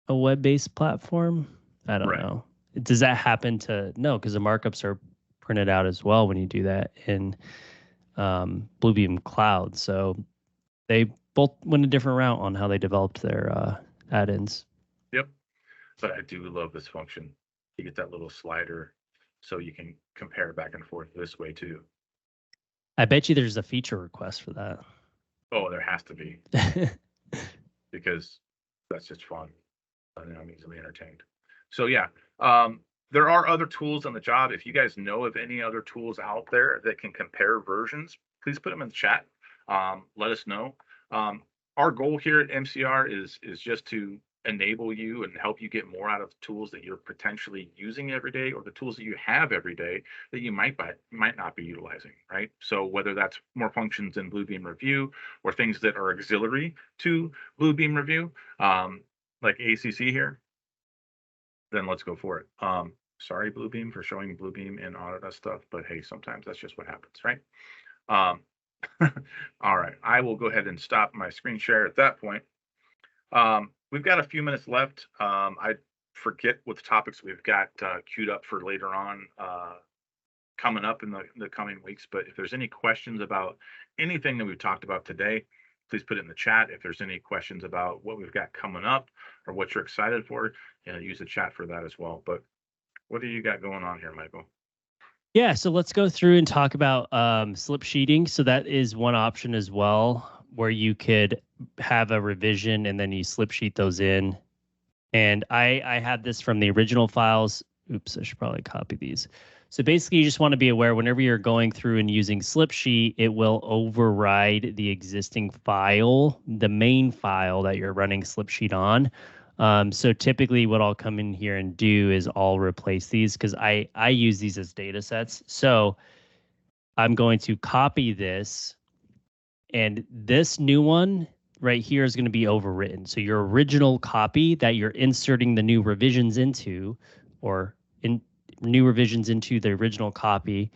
a web-based platform. I don't know. Does that happen to, no, because the markups are printed out as well when you do that in Bluebeam Cloud. So they both went a different route on how they developed their add-ins. Yep. But I do love this function. You get that little slider so you can compare back and forth this way too. I bet you there's a feature request for that. Oh, there has to be. Because that's just fun. And I'm easily entertained. So yeah, there are other tools on the job. If you guys know of any other tools out there that can compare versions, please put them in the chat. Let us know. Our goal here at MCR is just to enable you and help you get more out of the tools that you're potentially using every day, or the tools that you have every day that you might not be utilizing, right? So whether that's more functions in Bluebeam Revu or things that are auxiliary to Bluebeam Revu, like ACC here, then let's go for it. Sorry, Bluebeam, for showing Bluebeam in Autodesk stuff, but hey, sometimes that's just what happens, right? All right, I will go ahead and stop my screen share at that point. We've got a few minutes left. I forget what the topics we've got queued up for later on coming up in the coming weeks, but if there's any questions about anything that we've talked about today, please put it in the chat. If there's any questions about what we've got coming up or what you're excited for, use the chat for that as well. But what do you got going on here, Michael? Yeah, so let's go through and talk about slip sheeting. So that is one option as well, where you could have a revision and then you slip sheet those in. And I had this from the original files. Oops, I should probably copy these. So basically, you just want to be aware whenever you're going through and using slip sheet, it will override the existing file, the main file that you're running slip sheet on. So typically what I'll come in here and do is I'll replace these because I use these as data sets. So I'm going to copy this, and this new one right here is going to be overwritten. So your original copy that you're inserting the new revisions into, or new revisions into the original copy,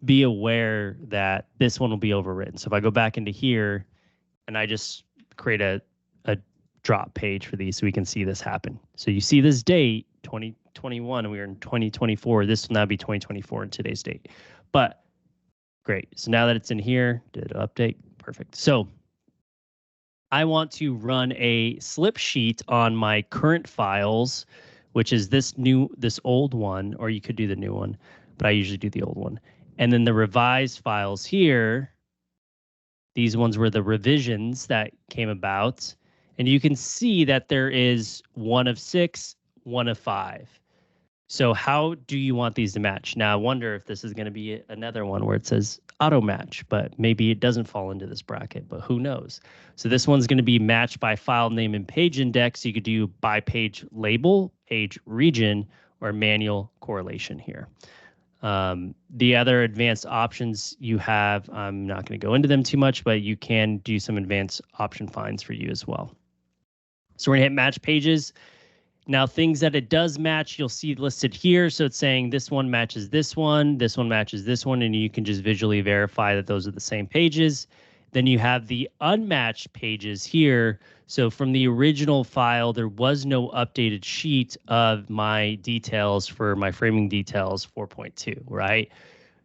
be aware that this one will be overwritten. So if I go back into here and I just create a drop page for these so we can see this happen. So you see this date, 2021, and we are in 2024. This will now be 2024 in today's date. But great. So now that it's in here, did an update. Perfect. So I want to run a slip sheet on my current files, which is this old one, or you could do the new one, but I usually do the old one. And then the revised files here, these ones were the revisions that came about. And you can see that there is 1 of 6, 1 of 5. So how do you want these to match? Now, I wonder if this is going to be another one where it says auto match, but maybe it doesn't fall into this bracket, but who knows? So this one's going to be matched by file name and page index. You could do by page label, page region, or manual correlation here. The other advanced options you have, I'm not going to go into them too much, but you can do some advanced option finds for you as well. So we're going to hit match pages. Now, things that it does match, you'll see listed here. So it's saying this one matches this one matches this one, and you can just visually verify that those are the same pages. Then you have the unmatched pages here. So from the original file, there was no updated sheet of my details for my framing details 4.2, right?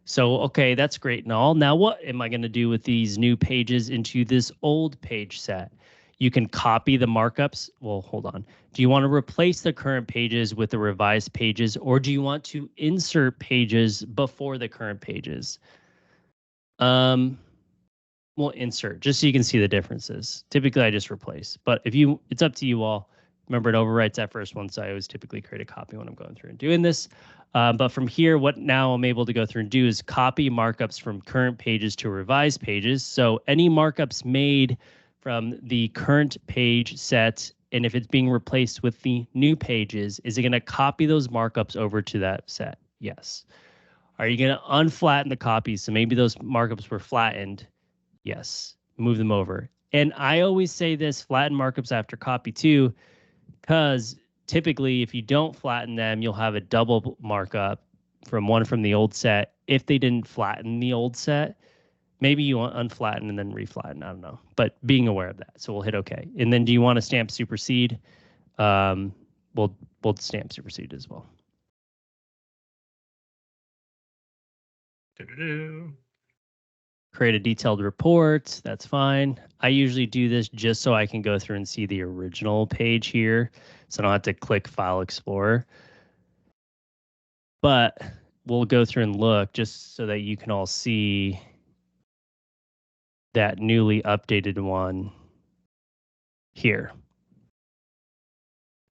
So, okay, that's great and all. Now, what am I going to do with these new pages into this old page set? You can copy the markups. Well, hold on. Do you want to replace the current pages with the revised pages, or do you want to insert pages before the current pages? We'll insert just so you can see the differences. Typically, I just replace, but it's up to you all. Remember, it overwrites that first one, so I always typically create a copy when I'm going through and doing this. But from here, what now I'm able to go through and do is copy markups from current pages to revised pages. So any markups made from the current page set, and if it's being replaced with the new pages, is it going to copy those markups over to that set? Yes. Are you going to unflatten the copies? So maybe those markups were flattened. Yes. Move them over. And I always say this, flatten markups after copy too, because typically if you don't flatten them, you'll have a double markup from the old set. If they didn't flatten the old set, maybe you want unflatten and then reflatten. I don't know, but being aware of that. So we'll hit OK. And then do you want to stamp supersede? We'll stamp supersede as well. Create a detailed report. That's fine. I usually do this just so I can go through and see the original page here, so I don't have to click File Explorer. But we'll go through and look just so that you can all see that newly updated one here.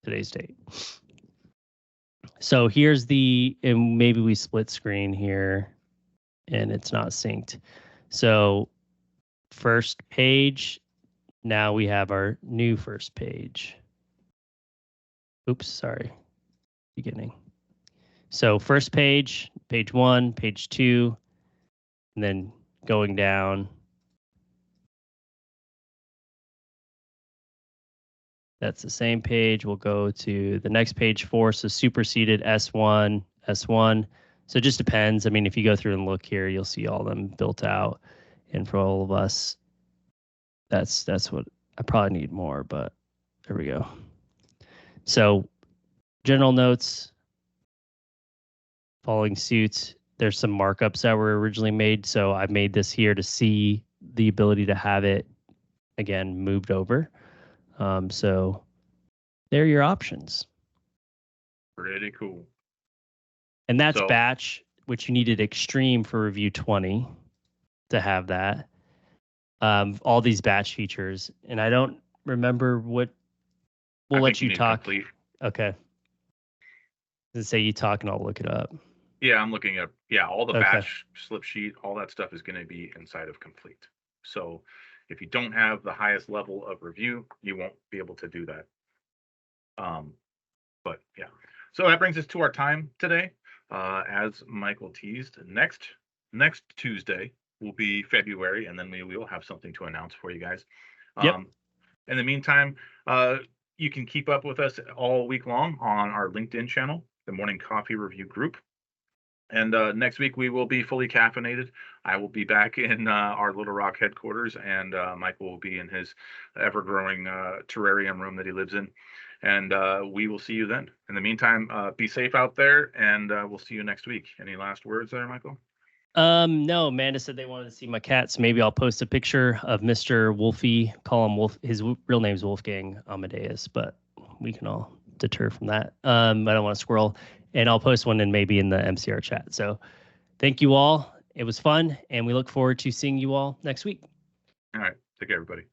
Today's date. So here's and maybe we split screen here and it's not synced. So first page, now we have our new first page. Oops, sorry, beginning. So first page, page 1, page 2, and then going down. That's the same page. We'll go to the next page 4, so superseded S1, S1. So it just depends. I mean, if you go through and look here, you'll see all of them built out. And for all of us, that's what I probably need more, but there we go. So general notes, following suit. There's some markups that were originally made. So I've made this here to see the ability to have it, again, moved over. So there are your options. Pretty cool. And that's batch, which you needed extreme for review 20 to have that. All these batch features. And I don't remember what we'll let you talk. Complete. Okay. Does it say you talk and I'll look it up? Yeah, I'm looking up. Yeah, all the batch slip sheet, all that stuff is going to be inside of complete. So if you don't have the highest level of review, you won't be able to do that. But yeah, so that brings us to our time today. As Michael teased, next Tuesday will be February, and then we will have something to announce for you guys. Yep. In the meantime, you can keep up with us all week long on our LinkedIn channel, the Morning Coffee Review Group. And next week we will be fully caffeinated. I will be back in our Little Rock headquarters, and Michael will be in his ever-growing terrarium room that he lives in. And we will see you then. In the meantime, be safe out there, and we'll see you next week. Any last words there, Michael? No, Amanda said they wanted to see my cat, so maybe I'll post a picture of Mr. Wolfie. Call him Wolf. His real name's Wolfgang Amadeus, but we can all deter from that. I don't want to squirrel. And I'll post one maybe in the MCR chat. So thank you all. It was fun, and we look forward to seeing you all next week. All right. Take care, everybody.